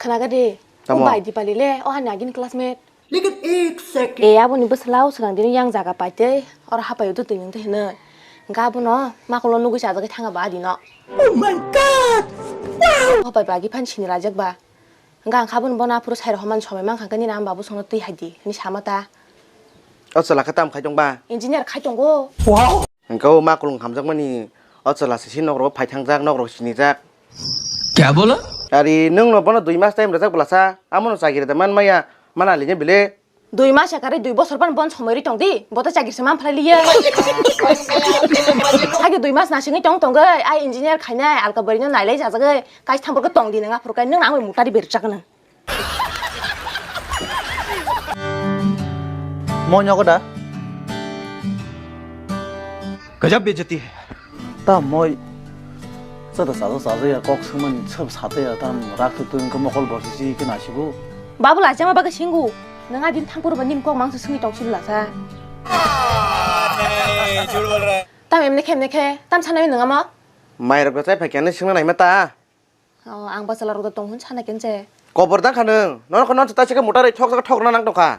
खोनागोदे बायदि पालिले अहा नागिन क्लासमेट लेकिन एक सेकंड ए आबो नि बोसलाव सिगांदिनो yang जागा पाइते और हापायो तो तैनों तेनो गाबोनो माखौल' नुगै जाजागै थाङा बा दिनो oh my god wow हापाय बागि फानसिनि राजकबा गा खाबोन बना पुरो साइर हमान समय मांखांगनि नाम बाबु संनो तै हायदि नि सामाता 어쩌라 카탐 카이정바 인지니어 खायदंगो wow 그거 마kulung 감정만이 어쩌라 시신으로 파이탕작 너로 신이작 क्या बोला 아리 능로 번호 2마스 타임 라작 불라사 아무노 사기르다만 마야 마나리냐 빌레 2 मास एकारे 2 बोसोरबान बन समयरि टंदि बता जागिरसे मान फलालियो हागे 2 मास नासिङै टंगै आइ इन्जिनियार खायनाय आलकाबरिनो नायलाय जाजागै गाइस थांबरखौ टंदि नङा फुरकाय नों आंबो मुटारि बेरजागोन 뭐냐고다 गजब बेइज्जती है 但我这的啥子啥子呀，搞什么车啥的呀，但拉克顿跟么好保持是跟哪些个？ 바부 라자마 바가 친구 नों आदिन थांबरबा निम কক मांसो 승이 टंसिबलासा नहीं झूठ बोल रहा है ताम एमनेखे ताम सानाय नङा मा 마이르고 짜이 파이캔은 싱나 나이마다 आं बाजालारदा दं होन सानायगोन जे 거버당 가능 너는 그런 저 따시가 못하래 척 턱나 낭도가